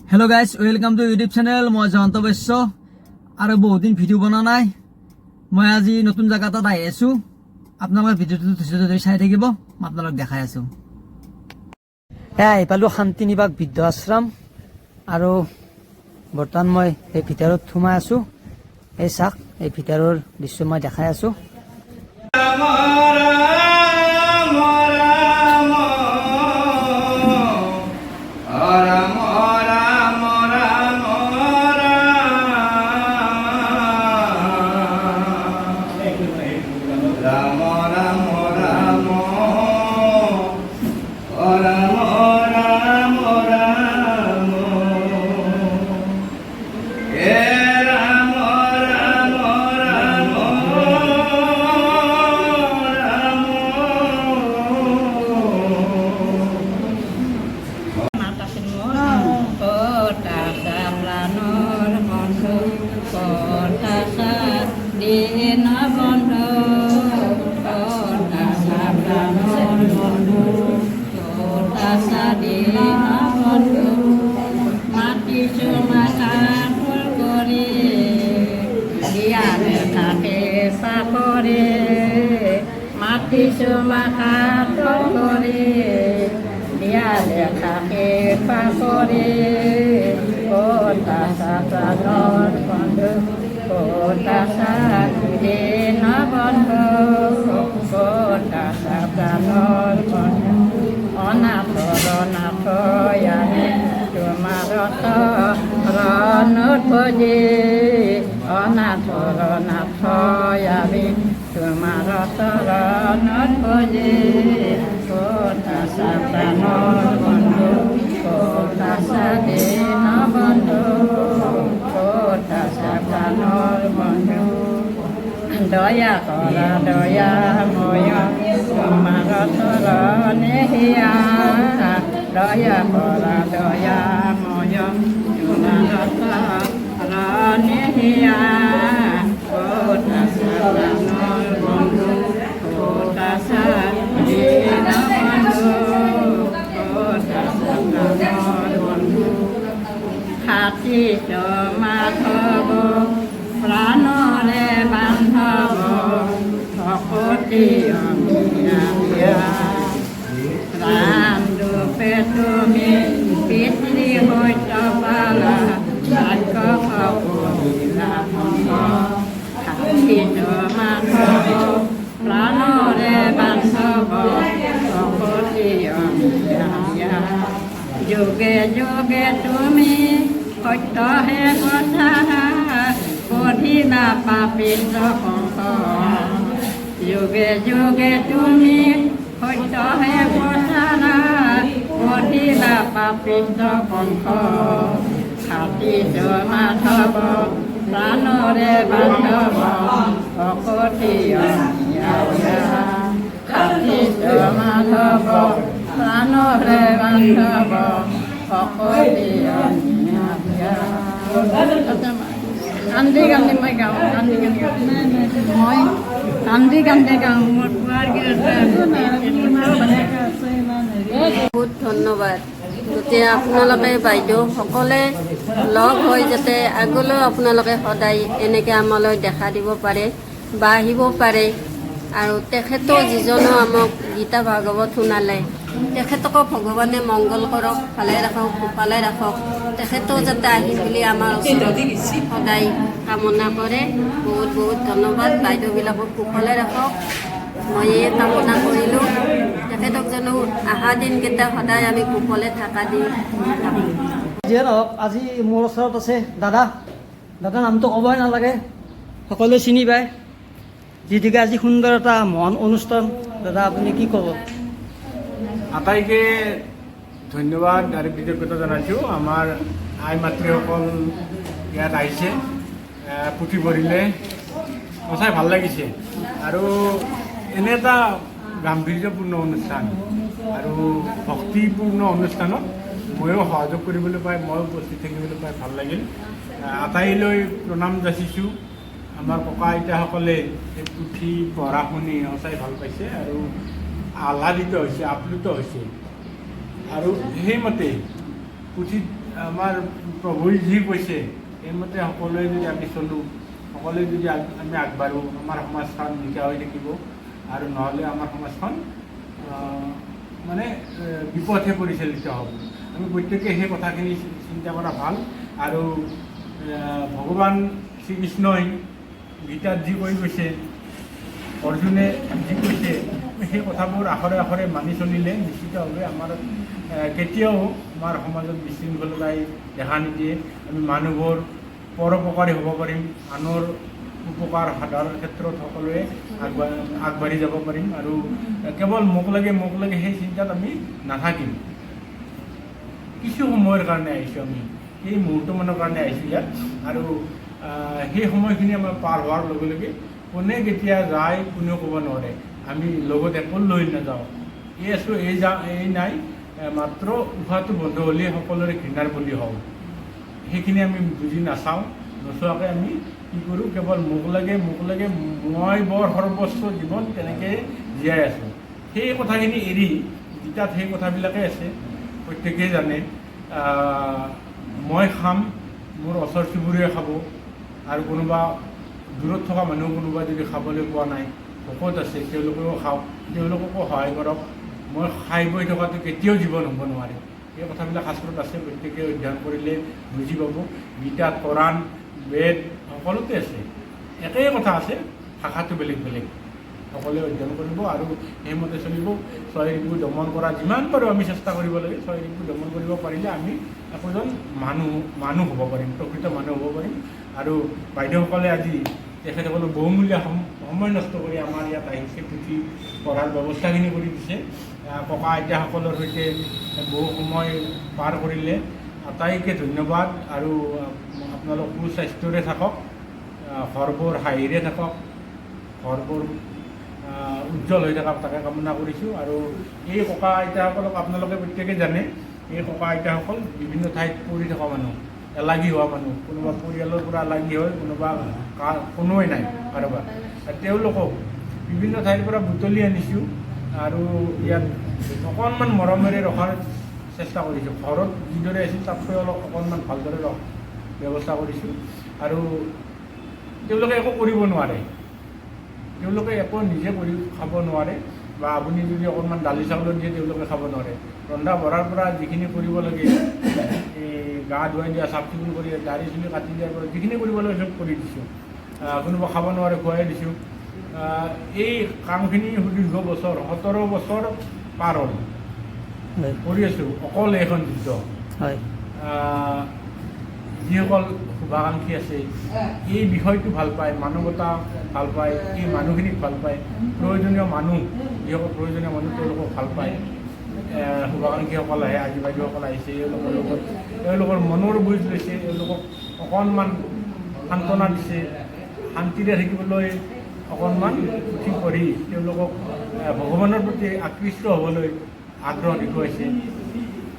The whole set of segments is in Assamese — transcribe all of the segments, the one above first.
Hello guys welcome to YouTube channel मैं जयंत वैश्य और बहुत दिन भिडिओ बना ना मैं आज नतुन जगह आसो अपना भिडिओ चाई थी अपना देखा पालो शांति निवास बृद्ध आश्रम और बर्तमान मैं भर सोमाई आसो चाक भर दृश्य मैं देखा দয়া কৰা দয়া ময় তোমাৰ চৰণেহিয়া দয়া কৰা দয়া ময় তোমাৰ চৰণেহিয়া ক'ত আছা প্ৰাণৰ বন্ধু ক'ত আছা দীন বন্ধু ক'ত আছা প্ৰাণৰ বন্ধু খাতি মাধৱ প্ৰাণৰে বান্ধৱ ভকতি ৰাম ৰূপে তুমি পিতৃ সত্য পালা ভাগ্য সপৰিলা খাতিত মাধৱ প্ৰাণৰে বান্ধৱ ভকতি যোগে যোগে তুমি সত্যহে কথা পঢ়িলা পাপিষ্ট কংস যোগে যোগে তুমি সত্যহে প্ৰচাৰা পঢ়িলা পাপিষ্ট কংস খাতিত মাধৱ প্ৰাণৰে বান্ধৱ ভকতি খাতিত মাধৱ প্ৰাণৰে বান্ধৱ ভকতি কান্দি কান্দি মই গাওঁ কান্দি কান্দি মই কান্দি কান্দি গাওঁ মোৰ বহুত ধন্যবাদ গতিকে আপোনালোকে বাইদেউ সকলে লগ হৈ যাতে আগলৈও আপোনালোকে সদায় এনেকৈ আমালৈ দেখা দিব পাৰে বা আহিব পাৰে আৰু তেখেতেও যিজনো আমাক গীতা ভাগৱত শুনালে তেখেতকো ভগৱানে মংগল কৰক ভালে ৰাখক কুশলে ৰাখক তেখেতেও যাতে আহি বুলি আমাৰ ওচৰত সদায় কামনা কৰে বহুত বহুত ধন্যবাদ বাইদেউবিলাকক কুশলে ৰাখক মই এই কামনা কৰিলোঁ তেখেতক জানো অহা দিনকেইটা সদায় আমি কুশলে থকা দিম যিয়ে নহওক আজি মোৰ ওচৰত আছে দাদা দাদা নামটো ক'বই নালাগে সকলোৱে চিনি পায় যিহেতুকে আজি সুন্দৰ এটা মহান অনুষ্ঠান দাদা আপুনি কি ক'ব আটাইকে ধন্যবাদ আৰু কৃতজ্ঞতা জনাইছোঁ আমাৰ আই মাতৃসকল ইয়াত আহিছে পুথি পঢ়িলে সঁচাই ভাল লাগিছে আৰু এনে এটা গাম্ভীৰ্যপূৰ্ণ অনুষ্ঠান আৰু ভক্তিপূৰ্ণ অনুষ্ঠানত ময়ো সহযোগ কৰিবলৈ পাই মই উপস্থিত থাকিবলৈ পাই ভাল লাগিল আটাইলৈ প্ৰণাম যাচিছোঁ আমাৰ ককা আইতাসকলে এই পুথি পঢ়া শুনি সঁচাই ভাল পাইছে আৰু আহ্লাদিত হৈছে আপ্লুত হৈছে আৰু সেইমতে পুথিত আমাৰ প্ৰভুই যি কৈছে সেইমতে সকলোৱে যদি আমি চলোঁ, সকলোৱে যদি আমি আগবাঢ়োঁ, আমাৰ সমাজখন নিকা হৈ থাকিব আৰু নহ'লে আমাৰ সমাজখন মানে বিপথে পৰিচালিত হ'ব। আমি প্ৰত্যেকে সেই কথাখিনি চিন্তা কৰা ভাল। আৰু ভগৱান শ্ৰীকৃষ্ণই গীতাত যি কৈ গৈছে, অৰ্জুনে যি কৈছে, সেই কথাবোৰ আখৰে আখৰে মানি চলিলে নিশ্চিতভাৱে আমাৰ কেতিয়াও আমাৰ সমাজত বিশৃংখলতাই দেখা নিদিয়ে। আমি মানুহবোৰ পৰোপকাৰী হ'ব পাৰিম, আনৰ উপকাৰ সাধনৰ ক্ষেত্ৰত সকলোৱে আগবাঢ়ি যাব পাৰিম আৰু কেৱল মোক লাগে সেই চিন্তাত আমি নাথাকিম। কিছু সময়ৰ কাৰণে আহিছোঁ, আমি সেই মুহূৰ্তমানৰ কাৰণে আহিছোঁ ইয়াত, আৰু সেই সময়খিনি আমাৰ পাৰ হোৱাৰ লগে লগে কোনে কেতিয়া যায় কোনেও ক'ব নোৱাৰে। আমি লগত একো লৈ নাযাওঁ, এই আছোঁ এই নাই, মাত্ৰ উশাহটো বন্ধ হ'লে সকলোৰে ঘৃণাৰ বলি হওঁ। সেইখিনি আমি বুজি নাচাওঁ, নোচোৱাকৈ আমি কি কৰোঁ, কেৱল মোক লাগে মই বৰ সৰ্বস্ব জীৱন তেনেকৈ জীয়াই আছোঁ। সেই কথাখিনি এৰি গীতাত সেই কথাবিলাকে আছে, প্ৰত্যেকেই জানে। মই খাম, মোৰ ওচৰ চুবুৰীয়াই খাব, আৰু কোনোবা দূৰত থকা মানুহ কোনোবা যদি খাবলৈ পোৱা নাই, ভোকত আছে, তেওঁলোকেও খাওক, তেওঁলোককো সহায় কৰক। মই খাই বৈ থকাটো কেতিয়াও জীৱন হ'ব নোৱাৰে। এই কথাবিলাক শাস্ত্ৰত আছে, প্ৰত্যেকে অধ্যয়ন কৰিলে বুজি পাব। গীতা, কোৰাণ, বেদ সকলোতে আছে, একেই কথা আছে, ভাষাটো বেলেগ বেলেগ। সকলোৱে অধ্যয়ন কৰিব আৰু সেইমতে চলিব। ছয় ঋতু দমন কৰা যিমান পাৰোঁ আমি চেষ্টা কৰিব লাগে। ছয় ঋতু দমন কৰিব পাৰিলে আমি একোজন মানুহ হ'ব পাৰিম, প্ৰকৃত মানুহ হ'ব পাৰিম। আৰু বাইদেউসকলে আজি তেখেতসকলে বহুমূলীয়া সময় নষ্ট কৰি আমাৰ ইয়াত আহিছে, পুথি পঢ়াৰ ব্যৱস্থাখিনি কৰি দিছে। ককা আইতাসকলৰ সৈতে বহু সময় পাৰ কৰিলে, আটাইকে ধন্যবাদ। আৰু আপোনালোক সুস্বাস্থ্যৰে থাকক, ঘৰবোৰ হাঁহিৰে থাকক, ঘৰবোৰ উজ্জ্বল হৈ থাকক, তাকে কামনা কৰিছোঁ। আৰু এই ককা আইতাসকলক আপোনালোকে প্ৰত্যেকে জানে, এই ককা আইতাসকল বিভিন্ন ঠাইত পৰি থকা মানুহ, এলাগী হোৱা মানুহ, কোনোবা পৰিয়ালৰ পৰা এলাগী হয়, কোনোবা কোনোৱেই নাই কাৰোবাৰ। তেওঁলোকক বিভিন্ন ঠাইৰ পৰা বুটলি আনিছোঁ আৰু ইয়াত অকণমান মৰমেৰে ৰখাৰ চেষ্টা কৰিছোঁ। ঘৰত যিদৰে আছিল তাতকৈ অকণমান ভালদৰে ব্যৱস্থা কৰিছোঁ। আৰু তেওঁলোকে একো কৰিব নোৱাৰে, তেওঁলোকে একো নিজে কৰি খাব নোৱাৰে, বা আপুনি যদি অকণমান দালি চাউলত দিয়ে তেওঁলোকে খাব নোৱাৰে। ৰন্ধা বঢ়াৰ পৰা যিখিনি কৰিব লাগে, এই গা ধুৱাই দিয়া, চাফ চিকুণ কৰি দাড়ি চুলি কাটি দিয়াৰ পৰা যিখিনি কৰিব লাগে চব কৰি দিছোঁ। কোনোবা খাব নোৱাৰে খুৱাই দিছোঁ। এই কামখিনি সুদীৰ্ঘ বছৰ 17 বছৰ পাৰ হ'ল কৰি আছোঁ, অকল এইখন যুদ্ধ। যিসকল শুভাকাংক্ষী আছে, এই বিষয়টো ভাল পায়, মানৱতা ভাল পায়, এই মানুহখিনিক ভাল পায়, প্ৰয়োজনীয় মানুহ যিসকল প্ৰয়োজনীয় মানুহ তেওঁলোকক ভাল পায়। শুভাকাংক্ষীসকল আহে, আজি বাইদেউসকল আহিছে, এওঁলোকৰ লগত তেওঁলোকৰ মনৰ বুজ লৈছে, তেওঁলোকক অকণমান সান্তনা দিছে, শান্তিৰে থাকিবলৈ অকণমান পুথি পঢ়ি তেওঁলোকক ভগৱানৰ প্ৰতি আকৃষ্ট হ'বলৈ আগ্ৰহ দেখুৱাইছে।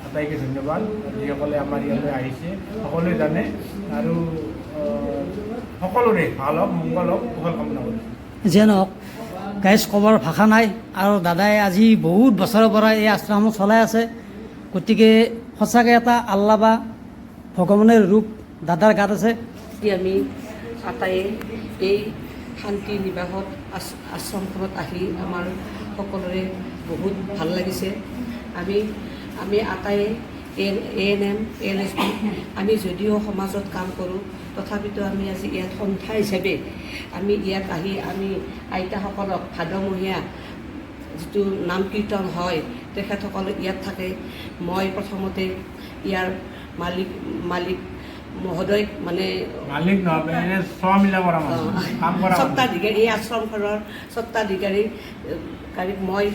আটাইকে ধন্যবাদ। যিসকলে আমাৰ ইয়ালৈ আহিছে সকলোৱে জানে, আৰু সকলোৰে ভাল হওক, মংগল হওক, কুশল কামনা কৰিছোঁ। যিয়ে নহওক গাইজ, ক'বৰ ভাষা নাই। আৰু দাদাই আজি বহুত বছৰৰ পৰা এই আশ্ৰম চলাই আছে, গতিকে সঁচাকৈ এটা আল্লাহ বা ভগৱানৰ ৰূপ দাদাৰ গাত আছে। আমি আটাইয়ে এই শান্তি নিবাসত আশ্ৰমখনত আহি আমাৰ সকলোৰে বহুত ভাল লাগিছে। আমি আটাইয়ে ANM, ALSP, আমি যদিও সমাজত কাম কৰোঁ, তথাপিতো আমি আজি ইয়াত সন্থা হিচাপে আমি ইয়াত আহি আমি আইতাসকলক ভাদমহীয়া যিটো নাম কীৰ্তন হয়, তেখেতসকলে ইয়াত থাকে। মই প্ৰথমতে ইয়াৰ মালিক মহোদয়, মানে স্বত্বাধিকাৰী, এই আশ্ৰমখনৰ স্বত্বাধিকাৰীক মই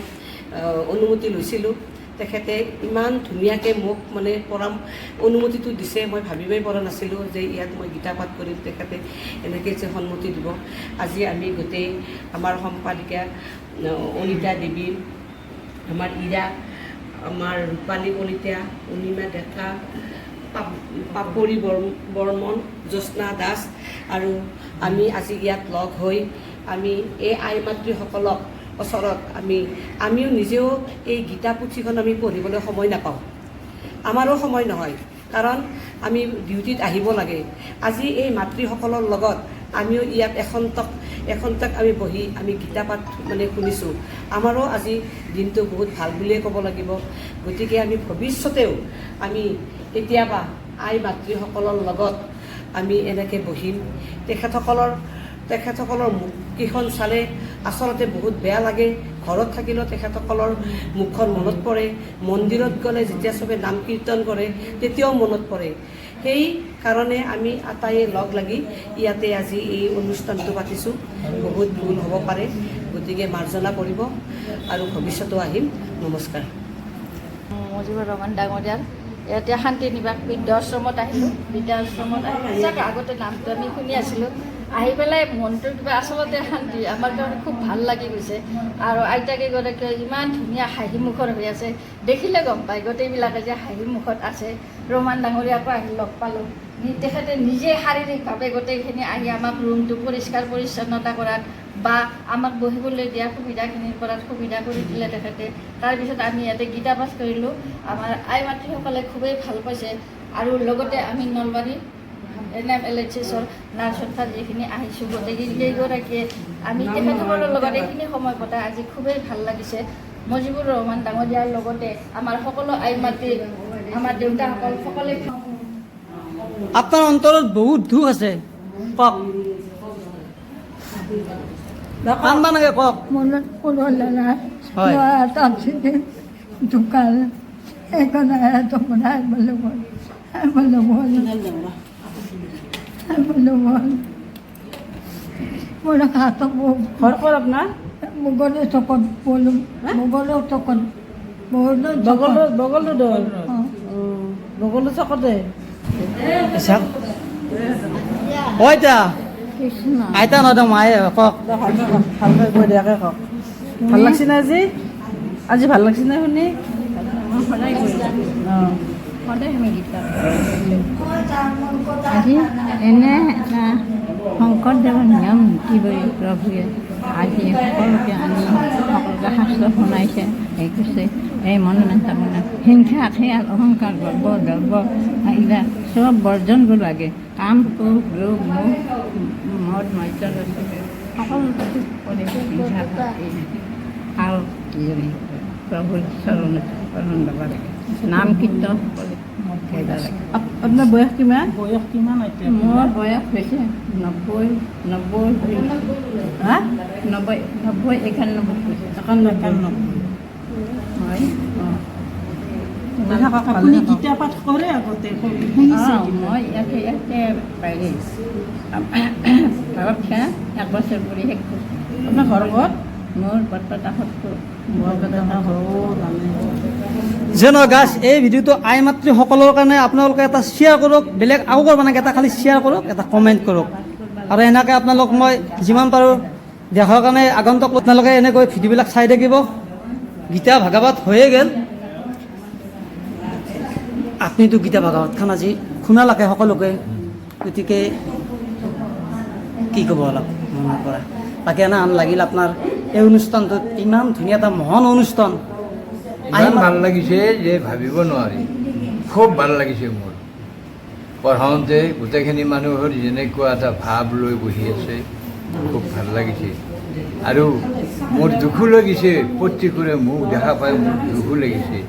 অনুমতি লৈছিলোঁ। তেখেতে ইমান ধুনীয়াকৈ মোক মানে অনুমতিটো দিছে, মই ভাবিবই পৰা নাছিলোঁ যে ইয়াত মই গীতা পাঠ কৰিম, তেখেতে এনেকৈ যে সন্মতি দিব। আজি আমি গোটেই আমাৰ সম্পাদিকা অনিতা দেৱী, আমাৰ ইৰা, আমাৰ ৰূপালী কলিতা, অনিমা ডেকা, পাপৰি বৰ্মন, জ্যোৎস্না দাস, আৰু আমি আজি ইয়াত লগ হৈ আমি এই আই মাতৃসকলক ওচৰত আমিও নিজেও এই গীতা পুথিখন আমি পঢ়িবলৈ সময় নাপাওঁ, আমাৰো সময় নহয়, কাৰণ আমি ডিউটিত আহিব লাগে। আজি এই মাতৃসকলৰ লগত আমিও ইয়াত এখন্তক আমি বহি আমি গীতা পাঠ মানে শুনিছোঁ। আমাৰো আজি দিনটো বহুত ভাল বুলিয়ে ক'ব লাগিব। গতিকে আমি ভৱিষ্যতেও আমি কেতিয়াবা আই মাতৃসকলৰ লগত আমি এনেকৈ বহিম। তেখেতসকলৰ মুখকেইখন চালে আচলতে বহুত বেয়া লাগে। ঘৰত থাকিলেও তেখেতসকলৰ মুখখন মনত পৰে, মন্দিৰত গ'লে যেতিয়া চবে নাম কীৰ্তন কৰে তেতিয়াও মনত পৰে। সেই কাৰণে আমি আটাইয়ে লগ লাগি ইয়াতে আজি এই অনুষ্ঠানটো পাতিছোঁ। বহুত ভুল হ'ব পাৰে, গতিকে মাৰ্জনা কৰিব আৰু ভৱিষ্যতেও আহিম। নমস্কাৰ। মজিবুৰ ৰহমান ডাঙৰীয়াৰ ইয়াতে শান্তি নিবাস বৃদ্ধাশ্ৰমত আহিলোঁ। বৃদ্ধাশ্ৰমত আহি সঁচাকৈ আগতে নামটো আমি শুনি আছিলোঁ, আহি পেলাই মনটো কিবা আচলতে শান্তি, আমাৰ কাৰণে খুব ভাল লাগি গৈছে। আৰু আইতাকেইগৰাকীয়ে ইমান ধুনীয়া হাঁহিমুখৰ হৈ আছে, দেখিলে গম পায় গোটেইবিলাকে যে হাঁহিমুখত আছে। ৰহমান ডাঙৰীয়াকো আহি লগ পালোঁ, তেখেতে নিজে শাৰীৰিকভাৱে গোটেইখিনি আহি আমাক ৰুমটো পৰিষ্কাৰ পৰিচ্ছন্নতা কৰাত বা আমাক বহিবলৈ দিয়া সুবিধাখিনিৰ কৰাত সুবিধা কৰি দিলে তেখেতে। তাৰপিছত আমি ইয়াতে গীতা পাঠ কৰিলোঁ। আমাৰ আই মাতৃসকলে খুবেই ভাল পাইছে। আৰু লগতে আমি নলবাৰী NMLHSৰ নাৰ্ছৰ যিখিনি আহিছোঁ গোটেইকেইগৰাকীয়ে আমি তেখেতসকলৰ লগত এইখিনি সময় কটাই আজি খুবেই ভাল লাগিছে। মজিবুৰ ৰহমান ডাঙৰীয়াৰ লগতে আমাৰ সকলো আই মাতৃ, আমাৰ দেউতাসকল সকলোৱে আপোনাৰ অন্তৰত বহুত দুখ আছে, কওক। কান্দা নাগে, কওক। মনত কোনো ল'ৰা হয়। ল'ৰা এটা আছিলে ঢুকাল, সেইকাৰণে তোমাৰ মোৰ হাত ঘৰ ক'ত আপোনাৰ? মোগলৰ চকত পলো, মোগলৰ চকত বগলো দল বগলো চকতে আইতা কৃষ্ণ আইতা নহয় মায়ে, কওক। ভালকৈ কৈ দিয়াকে কওক। ভাল লাগছে না আজি ভাল লাগছে না শুনি? সদায় অঁ সদায় আমি গীত আজি এনে এটা শংকৰদেৱৰ নিয়ম নীতি কৰি প্ৰভুৱে আজি সকলোকে আনি সকলোকে শাস্ত্ৰ শুনাইছে। এই কৈছে এই মন কামনা হিংসা খেয়াল অহংকাৰ গৰ্ব দ্ৰব্য এইবিলাক চব বৰ্জন কৰিব লাগে। কাম ক্ৰোধ লোভ মোহ মদ মাত্য সকলো কৰি হিংসা আৰু প্ৰভুৰ চৰণত শৰণ ল'ব লাগে। নাম কীৰ্তন সকলে গাইব লাগে। আপোনাৰ বয়স কিমান? মোৰ বয়স হৈছে 90 হা 91 হৈছে। 91 হয় আপুনি গীতা পাঠ কৰে আগতে? মই ইয়াতে বাইৰে ঘৰত 1 বছৰ কৰি শেষ কৰিছোঁ। আপোনাৰ ঘৰ ক'ত? মোৰ বৰপেটা সত্ৰ। যেন গাছ এই ভিডিঅ'টো আই মাতৃসকলৰ কাৰণে আপোনালোকে এটা শ্বেয়াৰ কৰক, বেলেগ আৰু কৰিব নালাগে, এটা খালি শ্বেয়াৰ কৰক, এটা কমেণ্ট কৰক। আৰু এনেকৈ আপোনালোক মই যিমান পাৰোঁ দেখাৰ কাৰণে আগন্তুক আপোনালোকে এনেকৈ ভিডিঅ'বিলাক চাই থাকিব। গীতা ভাগৱত হৈয়ে গ'ল, আপুনিতো গীতা ভাগৱতখন আজি শুনা লাগে সকলোকে। গতিকে কি ক'ব অলপ মনৰ পৰা। বাকী এনে আন লাগিল আপোনাৰ এই অনুষ্ঠানটোত ইমান ধুনীয়া এটা মহান অনুষ্ঠান। ইমান ভাল লাগিছে যে ভাবিব নোৱাৰি। খুব ভাল লাগিছে মোৰ পঢ়াওঁতে গোটেইখিনি মানুহৰ যেনেকুৱা এটা ভাৱ লৈ বহি আছে, খুব ভাল লাগিছে। আৰু মোৰ দুখো লাগিছে, প্ৰত্যেকৰে মোক দেখা পাই মোৰ দুখো লাগিছে।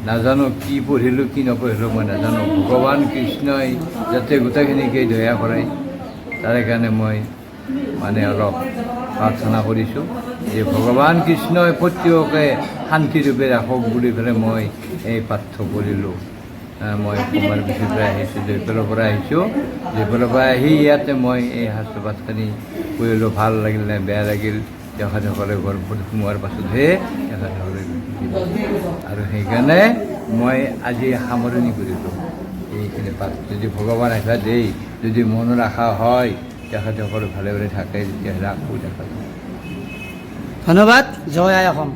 নাজানো কি পঢ়িলোঁ কি নপঢ়িলোঁ মই নাজানো। ভগৱান কৃষ্ণই যাতে গোটেইখিনিকে দয়া কৰে তাৰে কাৰণে মই মানে অলপ প্ৰাৰ্থনা কৰিছোঁ যে ভগৱান কৃষ্ণই প্ৰত্যেককে শান্তিৰূপে ৰাখক বুলি পেলাই মই এই পাঠ্য পঢ়িলোঁ। মই কুমাৰ বিচুৰ পৰা আহিছোঁ, জয়পুৰৰ পৰা আহিছোঁ। জয়পুৰৰ পৰা আহি ইয়াতে মই এই শাস্ত্ৰ পাঠখিনি পঢ়িলোঁ। ভাল লাগিল নে বেয়া লাগিল তেখেতসকলে ঘৰবোৰ সোমোৱাৰ পাছতহে তেখেতসকলে আৰু সেইকাৰণে মই আজি সামৰণি কৰিলোঁ এইখিনি পাঠ। যদি ভগৱান আশা দেই, যদি মনৰ আশা হয় তেখেতসকলে ভালে ভালে থাকে, তেতিয়াহ'লে আকৌ দেখা যায়। ধন্যবাদ। জয় আই অসম।